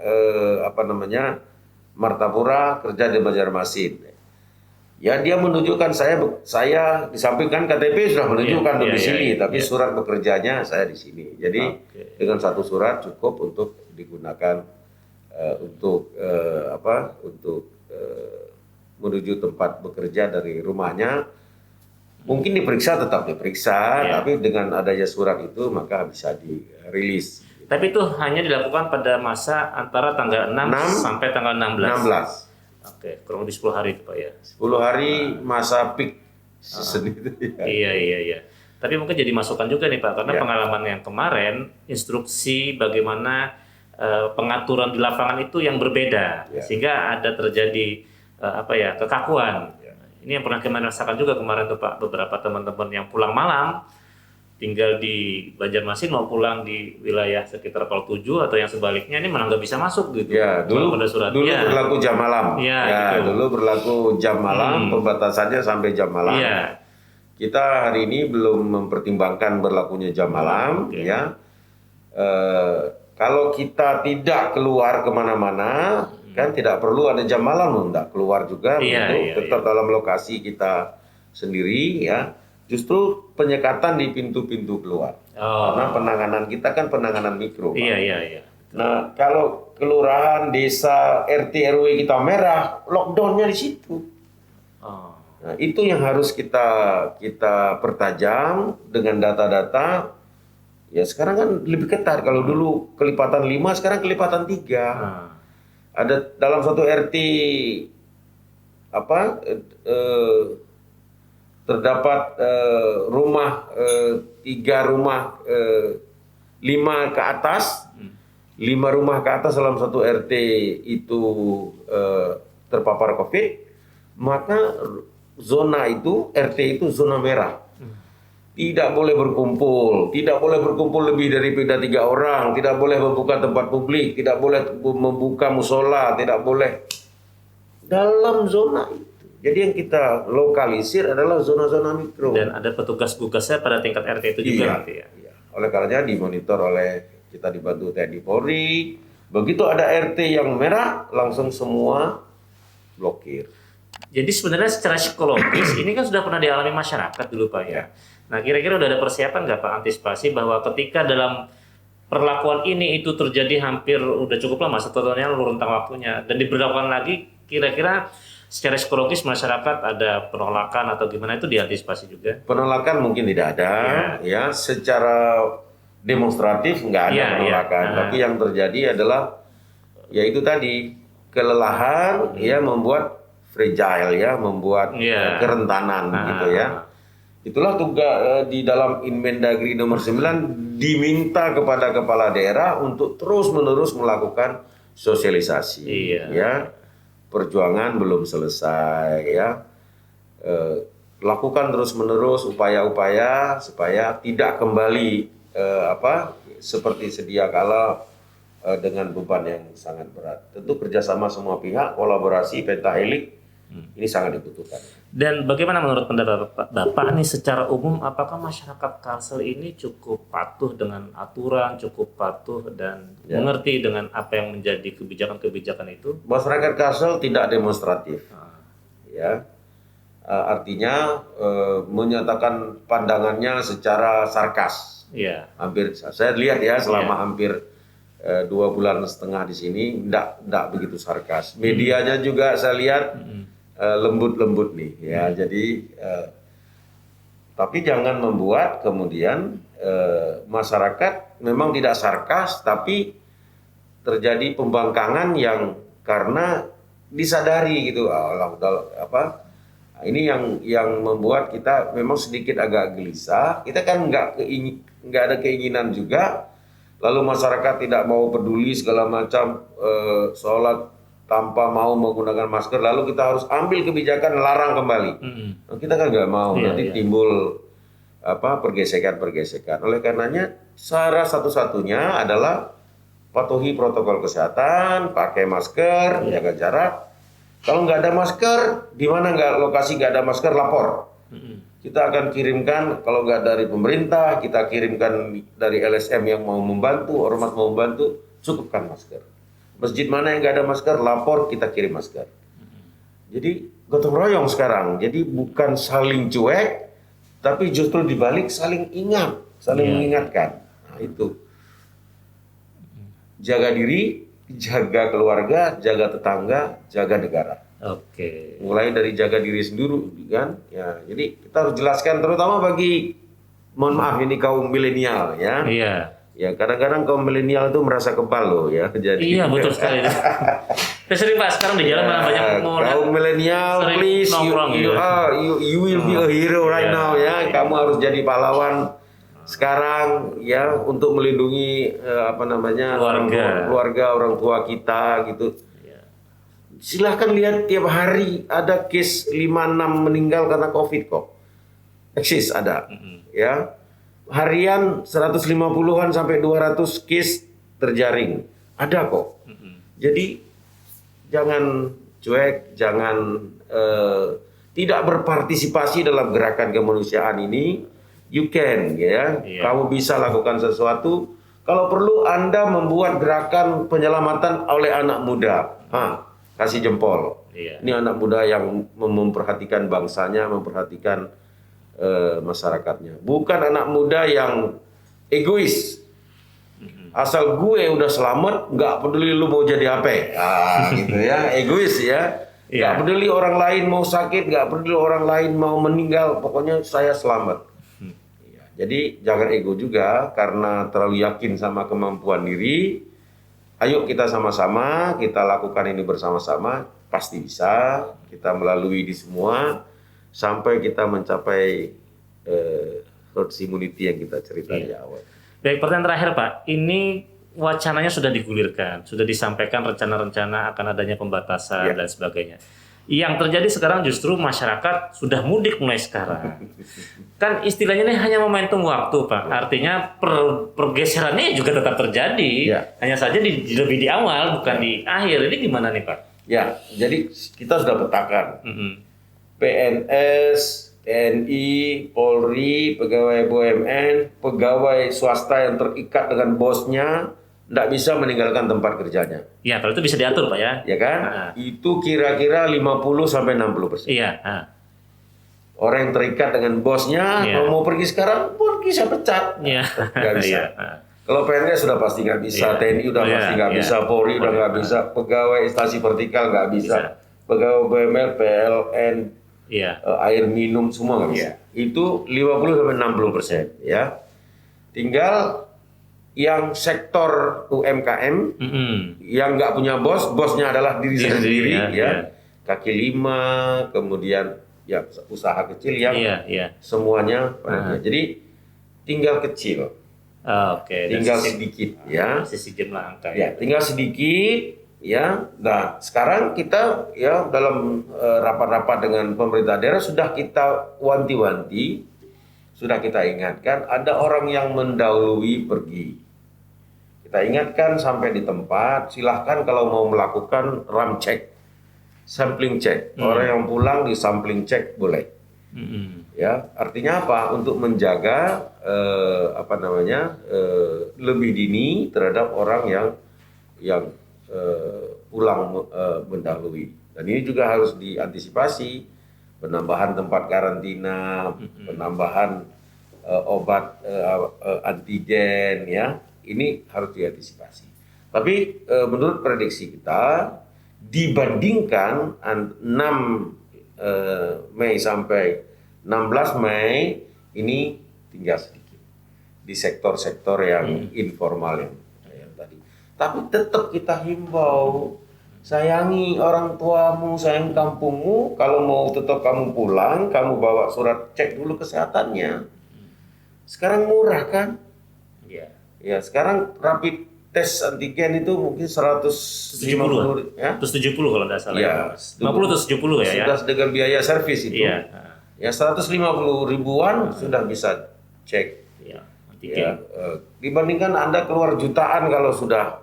Martapura, kerja di Banjarmasin. Ya, dia menunjukkan saya di samping kan KTP sudah menunjukkan
Iya, iya, iya,
tapi
iya.
surat bekerjanya saya di sini. Jadi
Oke.
dengan satu surat cukup untuk digunakan untuk menuju tempat bekerja dari rumahnya. Mungkin diperiksa, tetap diperiksa,
Iya.
tapi dengan adanya surat itu maka bisa dirilis.
Tapi itu hanya dilakukan pada masa antara tanggal 6 sampai tanggal 16.
16.
Oke, kurang lebih 10 hari itu, Pak ya.
10 hari masa peak season itu ya.
Iya. Tapi mungkin jadi masukan juga nih Pak, karena
Ya.
pengalaman yang kemarin, instruksi bagaimana pengaturan di lapangan itu yang berbeda,
Ya.
sehingga ada terjadi kekakuan. Ini yang pernah kemarin rasakan juga kemarin tuh Pak, beberapa teman-teman yang pulang malam tinggal di Banjarmasin mau pulang di wilayah sekitar Pol 7 atau yang sebaliknya ini malah nggak bisa masuk gitu.
Ya, dulu
Walaupun ada surat.
dulu
Ya.
berlaku jam malam.
Ya,
Ya,
gitu.
dulu berlaku jam malam, pembatasannya sampai jam malam.
Iya.
Kita hari ini belum mempertimbangkan berlakunya jam malam,
Oke.
ya. Kalau kita tidak keluar kemana-mana, kan tidak perlu ada jam malam, loh, nggak keluar juga,
Iya,
begitu.
iya,
Tetap dalam lokasi kita sendiri, ya. Justru penyekatan di pintu-pintu keluar,
Oh.
karena penanganan kita kan penanganan mikro. Pak.
Iya, iya, iya.
Nah, kalau kelurahan, desa, RT, RW kita merah, lockdownnya di situ.
Oh.
Nah, itu yang harus kita pertajam dengan data-data. Ya sekarang kan lebih ketat. Kalau dulu kelipatan 5, sekarang kelipatan 3.
Nah.
Ada dalam satu RT terdapat rumah 3 rumah 5 ke atas. 5 rumah ke atas dalam satu RT itu terpapar COVID, maka zona itu, RT itu zona merah. Tidak boleh berkumpul, tidak boleh berkumpul lebih dari 3 orang, tidak boleh membuka tempat publik, tidak boleh membuka musola, tidak boleh dalam zona itu. Jadi yang kita lokalisir adalah zona-zona mikro.
Dan ada petugas gugasnya pada tingkat RT itu juga
Iya,
nanti ya.
iya. Oleh karenanya dimonitor oleh kita dibantu TNI Polri. Begitu ada RT yang merah, langsung semua blokir.
Jadi sebenarnya secara psikologis ini kan sudah pernah dialami masyarakat dulu Pak ya. Nah kira-kira udah ada persiapan nggak Pak antisipasi bahwa ketika dalam perlakuan ini itu terjadi hampir udah cukup lama, 1 tahun yang lalu rentang waktunya, dan diberlakukan lagi, kira-kira secara psikologis masyarakat ada penolakan atau gimana, itu diantisipasi juga?
Penolakan mungkin tidak ada, ya. Secara demonstratif nggak ada
Iya,
penolakan.
iya.
Tapi yang terjadi adalah, ya itu tadi, kelelahan, ya, membuat fragile, ya, membuat kerentanan, gitu ya. Itulah tugas di dalam Inmendagri nomor 9 diminta kepada kepala daerah untuk terus-menerus melakukan sosialisasi, ya. Perjuangan belum selesai, ya. Lakukan terus-menerus upaya-upaya supaya tidak kembali seperti sedia kala dengan beban yang sangat berat. Tentu kerjasama semua pihak, kolaborasi pentahelik ini sangat dibutuhkan.
Dan bagaimana menurut pendapat Bapak nih secara umum, apakah masyarakat Kalsel ini cukup patuh dengan aturan, cukup patuh dan mengerti dengan apa yang menjadi kebijakan-kebijakan itu?
Masyarakat Kalsel tidak demonstratif, ya. Artinya menyatakan pandangannya secara sarkas.
Iya.
Hampir saya lihat ya selama hampir 2,5 bulan di sini, enggak begitu sarkas. Medianya juga saya lihat lembut-lembut nih, ya. Jadi tapi jangan membuat kemudian masyarakat memang tidak sarkas, tapi terjadi pembangkangan yang karena disadari gitu. Ini yang membuat kita memang sedikit agak gelisah. Kita kan nggak ada keinginan juga. Lalu masyarakat tidak mau peduli segala macam, sholat tanpa mau menggunakan masker. Lalu kita harus ambil kebijakan larang kembali. Nah, kita kan nggak mau. Nanti timbul pergesekan-pergesekan. Oleh karenanya cara satu-satunya adalah patuhi protokol kesehatan, pakai masker, jaga jarak. Kalau nggak ada masker, di mana lokasi nggak ada masker, lapor. Kita akan kirimkan, kalau nggak dari pemerintah, kita kirimkan dari LSM yang mau membantu, ormas mau membantu, cukupkan masker. Masjid mana yang nggak ada masker, lapor, kita kirim masker. Jadi gotong royong sekarang. Jadi bukan saling cuek, tapi justru dibalik saling ingat, saling mengingatkan. Nah itu. Jaga diri, jaga keluarga, jaga tetangga, jaga negara.
Oke.
Mulai dari jaga diri sendiri, kan? Ya, jadi kita harus jelaskan, terutama bagi, mohon maaf ini kaum milenial, ya.
Iya.
Ya, kadang-kadang kaum milenial itu merasa kebal loh, ya. Jadi,
iya betul sekali. Saya sering Pak, sekarang di jalan malah banyak mau
kaum milenial, please, you will be a hero right now, ya. Kamu harus jadi pahlawan sekarang, ya, untuk melindungi keluarga, orang tua kita, gitu. Silahkan lihat tiap hari ada case 5-6 meninggal karena COVID kok. Eksis ada, ya. harian 150-an sampai 200 case terjaring. Ada kok. Jadi jangan cuek, jangan tidak berpartisipasi dalam gerakan kemanusiaan ini. You can, ya.
Iya.
Kamu bisa lakukan sesuatu. Kalau perlu Anda membuat gerakan penyelamatan oleh anak muda. Kasih jempol.
Iya.
Ini anak muda yang memperhatikan bangsanya, memperhatikan masyarakatnya. Bukan anak muda yang egois. Asal gue udah selamat, nggak peduli lu mau jadi apa. Gitu ya, egois ya. Nggak
Iya.
peduli orang lain mau sakit, nggak peduli orang lain mau meninggal. Pokoknya saya selamat. Ya, jadi jangan ego juga karena terlalu yakin sama kemampuan diri. Ayo kita sama-sama, kita lakukan ini bersama-sama. Pasti bisa. Kita melalui di semua sampai kita mencapai herd immunity yang kita cerita di awal.
Baik, pertanyaan terakhir Pak, ini wacananya sudah digulirkan, sudah disampaikan rencana-rencana akan adanya pembatasan dan sebagainya. Yang terjadi sekarang justru masyarakat sudah mudik mulai sekarang. Kan istilahnya ini hanya momentum waktu Pak, artinya pergeserannya juga tetap terjadi, hanya saja lebih di awal bukan di akhir. Ini gimana nih Pak?
Ya, jadi kita sudah petakan. PNS, TNI, Polri, pegawai BUMN, pegawai swasta yang terikat dengan bosnya tidak bisa meninggalkan tempat kerjanya.
Ya, kalau itu bisa diatur Pak ya.
Ya kan? Itu kira-kira 50-60%.
Iya.
Orang yang terikat dengan bosnya, kalau mau pergi sekarang, pergi saya pecat.
Iya.
Nggak bisa. Kalau PNS sudah pasti nggak bisa, TNI udah pasti nggak bisa, Polri udah nggak bisa, pegawai instansi vertikal nggak bisa, pegawai BUMN, PLN, air minum semua nggak bisa. Itu 50-60% ya. Tinggal yang sektor UMKM yang nggak punya bos, bosnya adalah diri sendiri ya. Kaki lima, kemudian ya usaha kecil yang semuanya. Jadi tinggal kecil. Tinggal sedikit ya.
Sisi jumlah angka
ya. Tinggal sedikit. Ya, nah sekarang kita ya dalam rapat-rapat dengan pemerintah daerah sudah kita wanti-wanti, sudah kita ingatkan ada orang yang mendahului pergi. Kita ingatkan sampai di tempat, silahkan kalau mau melakukan ram check, sampling check, orang yang pulang di sampling check boleh. Ya, artinya apa? Untuk menjaga lebih dini terhadap orang yang pulang mendahului. Dan ini juga harus diantisipasi, penambahan tempat karantina, penambahan obat antigen ya. Ini harus diantisipasi. Tapi menurut prediksi kita dibandingkan 6 Mei sampai 16 Mei ini tinggal sedikit di sektor-sektor yang informal yang tadi. Tapi tetap kita himbau, sayangi orang tuamu, sayang kampungmu. Kalau mau tetap kamu pulang, kamu bawa surat cek dulu kesehatannya. Sekarang murah kan? Ya, sekarang rapid tes antigen itu mungkin 170
ya. 170 kalau tidak salah.
Ya,
50 atau 70 ya.
Sudah dengan biaya servis itu. Ya 150 ribuan sudah bisa cek. Ya, dibandingkan Anda keluar jutaan kalau sudah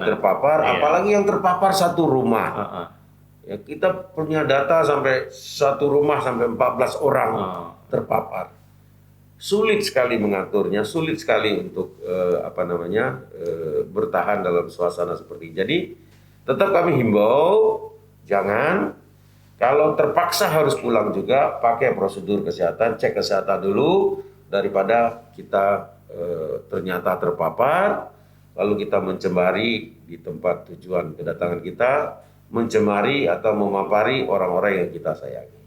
terpapar, apalagi yang terpapar satu rumah. Ya, kita punya data sampai satu rumah sampai 14 orang terpapar. Sulit sekali mengaturnya, sulit sekali untuk bertahan dalam suasana seperti ini. Jadi tetap kami himbau, jangan kalau terpaksa harus pulang juga pakai prosedur kesehatan, cek kesehatan dulu daripada kita ternyata terpapar lalu kita mencemari di tempat tujuan kedatangan kita, mencemari atau memapari orang-orang yang kita sayangi.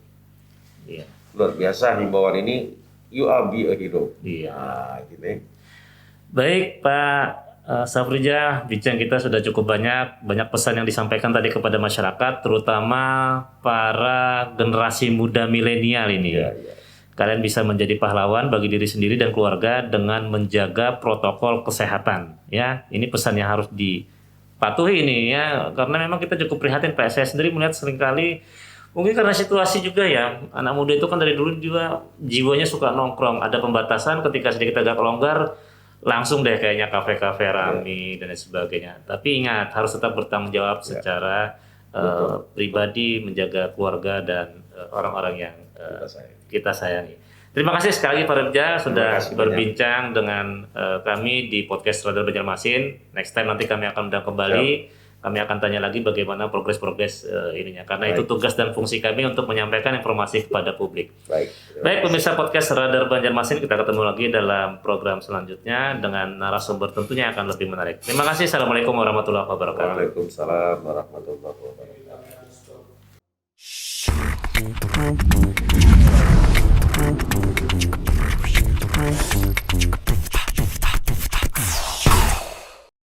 Luar biasa himbauan ini. You are be a hero. Gitu.
Baik Pak Safrija, bincang kita sudah cukup banyak pesan yang disampaikan tadi kepada masyarakat, terutama para generasi muda milenial ini. Kalian bisa menjadi pahlawan bagi diri sendiri dan keluarga dengan menjaga protokol kesehatan. Ya, ini pesan yang harus dipatuhi ini ya, karena memang kita cukup prihatin. Pak, saya sendiri melihat seringkali Mungkin karena situasi juga ya, anak muda itu kan dari dulu juga jiwanya suka nongkrong. Ada pembatasan ketika sedikit agak longgar, langsung deh kayaknya kafe-kafe rame dan lain sebagainya. Tapi ingat harus tetap bertanggung jawab secara pribadi, menjaga keluarga dan orang-orang yang kita sayangi. Terima kasih sekali Pak Rebja sudah berbincang dengan kami di podcast Radar Banjarmasin. Next time nanti kami akan undang kembali. Kami akan tanya lagi bagaimana progres ininya. Karena itu tugas dan fungsi kami untuk menyampaikan informasi kepada publik. Baik pemirsa podcast Radar Banjarmasin, kita ketemu lagi dalam program selanjutnya dengan narasumber tentunya yang akan lebih menarik. Terima kasih. Assalamualaikum warahmatullahi wabarakatuh.
Waalaikumsalam warahmatullahi wabarakatuh.